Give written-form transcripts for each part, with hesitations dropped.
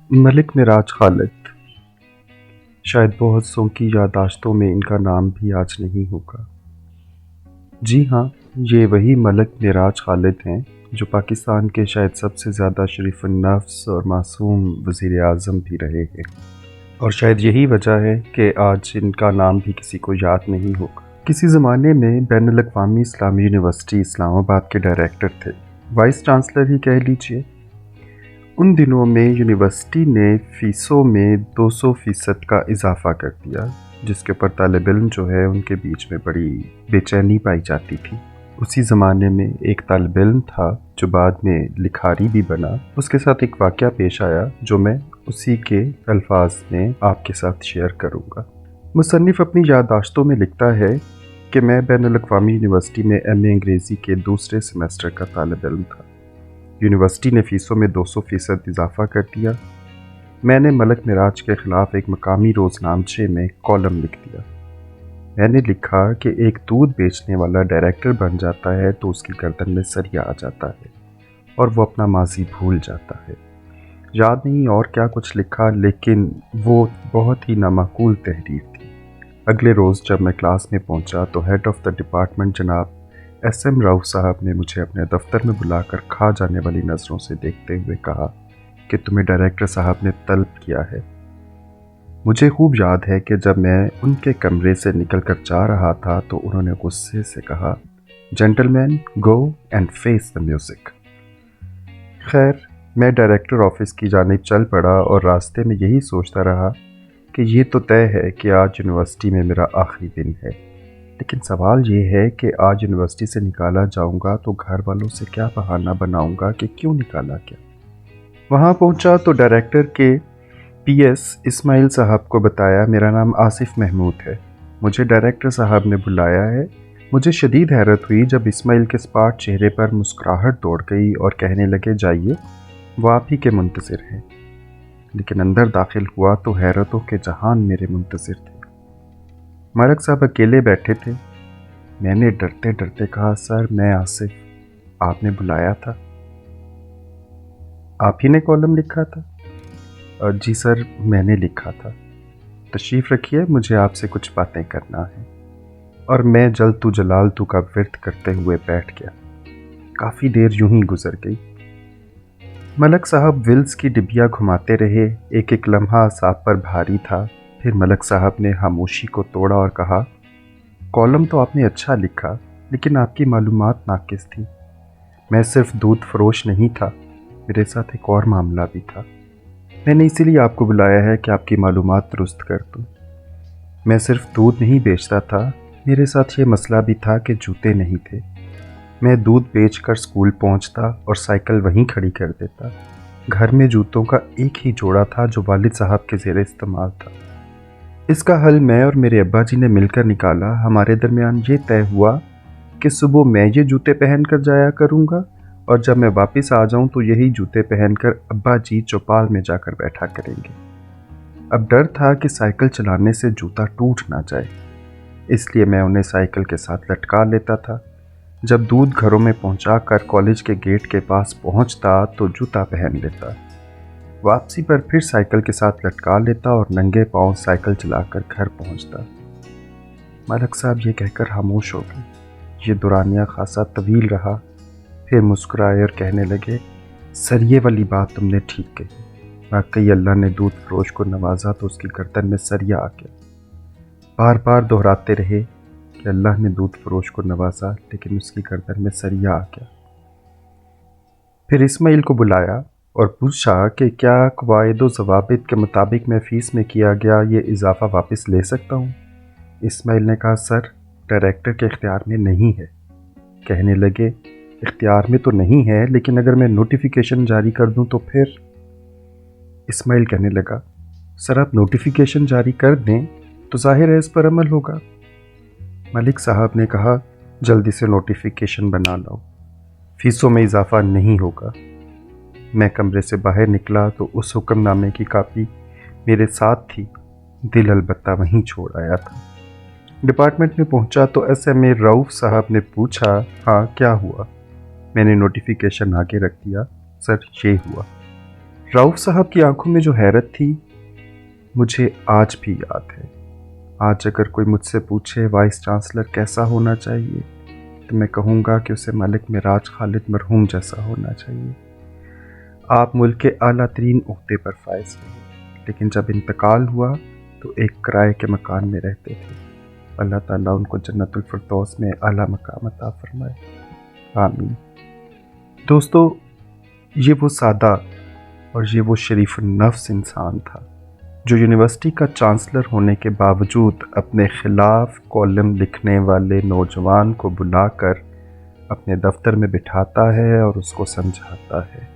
मलिक मिराज खालिद। शायद बहुत सौ की याददाश्तों में इनका नाम भी आज नहीं होगा। जी हाँ, ये वही मलिक मिराज खालिद हैं जो पाकिस्तान के शायद सबसे ज़्यादा शरीफ-उन-नफ्स और मासूम वज़ीर-ए-आज़म भी रहे हैं, और शायद यही वजह है कि आज इनका नाम भी किसी को याद नहीं होगा। किसी ज़माने में बैनुल अक़वामी इस्लामी यूनिवर्सिटी इस्लामाबाद के डायरेक्टर थे, वाइस चांसलर ही कह लीजिए। उन दिनों में यूनिवर्सिटी ने फ़ीसों में 200% का इजाफ़ा कर दिया, जिसके ऊपर तालिब इल्म जो है उनके बीच में बड़ी बेचैनी पाई जाती थी। उसी ज़माने में एक तालिब इल्म था जो बाद में लिखारी भी बना। उसके साथ एक वाक़या पेश आया जो मैं उसी के अल्फाज में आपके साथ शेयर करूँगा। मुसन्निफ़ अपनी याददाश्तों में लिखता है कि मैं बैनुल अक़वामी यूनिवर्सिटी में एमए अंग्रेज़ी के दूसरे सेमेस्टर का तालिब इल्म था। यूनिवर्सिटी ने फ़ीसों में 200% इजाफ़ा कर दिया। मैंने मलिक मिराज के ख़िलाफ़ एक मकामी रोज़नामचे में कॉलम लिख दिया। मैंने लिखा कि एक दूध बेचने वाला डायरेक्टर बन जाता है तो उसकी गर्दन में सरिया आ जाता है और वो अपना माजी भूल जाता है। याद नहीं और क्या कुछ लिखा, लेकिन वो बहुत ही नामाकूल तहरीर थी। अगले रोज़ जब मैं क्लास में पहुंचा तो हेड ऑफ़ द डिपार्टमेंट जनाब एसएम राउफ साहब ने मुझे अपने दफ्तर में बुलाकर खा जाने वाली नज़रों से देखते हुए कहा कि तुम्हें डायरेक्टर साहब ने तलब किया है। मुझे खूब याद है कि जब मैं उनके कमरे से निकल कर जा रहा था तो उन्होंने गुस्से से कहा, gentleman go and face the music. खैर, मैं डायरेक्टर ऑफिस की जानिब चल पड़ा और रास्ते में यही सोचता रहा कि ये तो तय है कि आज यूनिवर्सिटी में मेरा आखिरी दिन है, लेकिन सवाल ये है कि आज यूनिवर्सिटी से निकाला जाऊंगा तो घर वालों से क्या बहाना बनाऊंगा कि क्यों निकाला गया। वहाँ पहुँचा तो डायरेक्टर के पीएस इस्माइल साहब को बताया मेरा नाम आसिफ महमूद है, मुझे डायरेक्टर साहब ने बुलाया है। मुझे शदीद हैरत हुई जब इस्माइल के स्पाट चेहरे पर मुस्कुराहट दौड़ गई और कहने लगे, जाइए, वो आप ही के मुंतज़िर हैं। लेकिन अंदर दाखिल हुआ तो हैरतों के जहान मेरे मुंतज़िर थे। मलिक साहब अकेले बैठे थे। मैंने डरते डरते कहा, सर मैं आसिफ, आपने बुलाया था? आप ही ने कॉलम लिखा था? जी सर, मैंने लिखा था। तशरीफ़ रखिए, मुझे आपसे कुछ बातें करना है। और मैं जल तू जलाल तू का विर्द करते हुए बैठ गया। काफ़ी देर यूं ही गुजर गई। मलिक साहब विल्स की डिबिया घुमाते रहे। एक एक लम्हा असाब पर भारी था। फिर मलिक साहब ने खामोशी को तोड़ा और कहा, कॉलम तो आपने अच्छा लिखा, लेकिन आपकी मालूमात नाकिस थी। मैं सिर्फ दूध फरोश नहीं था, मेरे साथ एक और मामला भी था। मैंने इसीलिए आपको बुलाया है कि आपकी मालूमात दुरुस्त कर दूं। मैं सिर्फ दूध नहीं बेचता था, मेरे साथ ये मसला भी था कि जूते नहीं थे। मैं दूध बेचकर स्कूल पहुंचता और साइकिल वहीं खड़ी कर देता। घर में जूतों का एक ही जोड़ा था जो वालिद साहब के ज़ेरे इस्तेमाल था। इसका हल मैं और मेरे अब्बा जी ने मिलकर निकाला। हमारे दरमियान ये तय हुआ कि सुबह मैं ये जूते पहन कर जाया करूँगा और जब मैं वापस आ जाऊँ तो यही जूते पहनकर अब्बा जी चौपाल में जाकर बैठा करेंगे। अब डर था कि साइकिल चलाने से जूता टूट ना जाए, इसलिए मैं उन्हें साइकिल के साथ लटका लेता था। जब दूध घरों में पहुँचा कर कॉलेज के गेट के पास पहुँचता तो जूता पहन लेता। वापसी पर फिर साइकिल के साथ लटका लेता और नंगे पांव साइकिल चलाकर घर पहुंचता। मलिक साहब ये कहकर खामोश हो गए। ये दौरानिया खासा तवील रहा। फिर मुस्कुराए और कहने लगे, सर ये वाली बात तुमने ठीक कही। वाकई अल्लाह ने दूध फरोश को नवाजा तो उसकी गर्दन में सरिया आ गया। बार बार दोहराते रहे कि अल्लाह ने दूध फरोश को नवाजा, लेकिन उसकी गर्दन में सरिया आ गया। फिर इस्माइल को बुलाया और पूछा कि क्या कवायद ज़वाबित के मुताबिक मैं फ़ीस में किया गया ये इजाफ़ा वापस ले सकता हूँ। इस्माइल ने कहा, सर डायरेक्टर के इख्तियार में नहीं है। कहने लगे, इख्तियार में तो नहीं है, लेकिन अगर मैं नोटिफिकेशन जारी कर दूँ तो फिर। इस्माइल कहने लगा, सर आप नोटिफिकेशन जारी कर दें तो जाहिर है इस पर अमल होगा। मलिक साहब ने कहा, जल्दी से नोटिफिकेशन बना लाओ, फ़ीसों में इजाफ़ा नहीं होगा। मैं कमरे से बाहर निकला तो उस हुक्मनामे की कापी मेरे साथ थी, दिल अलबत्ता वहीं छोड़ आया था। डिपार्टमेंट में पहुंचा तो एसएमए रऊफ साहब ने पूछा, हाँ क्या हुआ। मैंने नोटिफिकेशन आगे रख दिया, सर ये हुआ। रऊफ साहब की आंखों में जो हैरत थी मुझे आज भी याद है। आज अगर कोई मुझसे पूछे वाइस चांसलर कैसा होना चाहिए तो मैं कहूँगा कि उसे मलिक मिराज खालिद मरहूम जैसा होना चाहिए। आप मुल्क के आला तरीन ओहदे पर फायज रहे, लेकिन जब इंतकाल हुआ तो एक किराए के मकान में रहते थे। अल्लाह ताला उनको जन्नतुल फिरदौस में आला मकाम अता फरमाए, आमीन। दोस्तों, ये वो सादा और ये वो शरीफ नफ्स इंसान था जो यूनिवर्सिटी का चांसलर होने के बावजूद अपने खिलाफ कॉलम लिखने वाले नौजवान को बुलाकर अपने दफ्तर में बिठाता है और उसको समझाता है।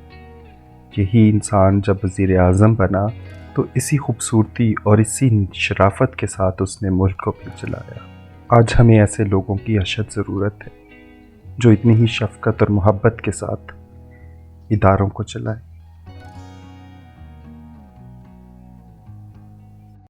यही इंसान जब वज़ीर आज़म बना तो इसी खूबसूरती और इसी शराफत के साथ उसने मुल्क को भी चलाया। आज हमें ऐसे लोगों की अशद ज़रूरत है जो इतनी ही शफ़क़त और मोहब्बत के साथ इदारों को चलाएं।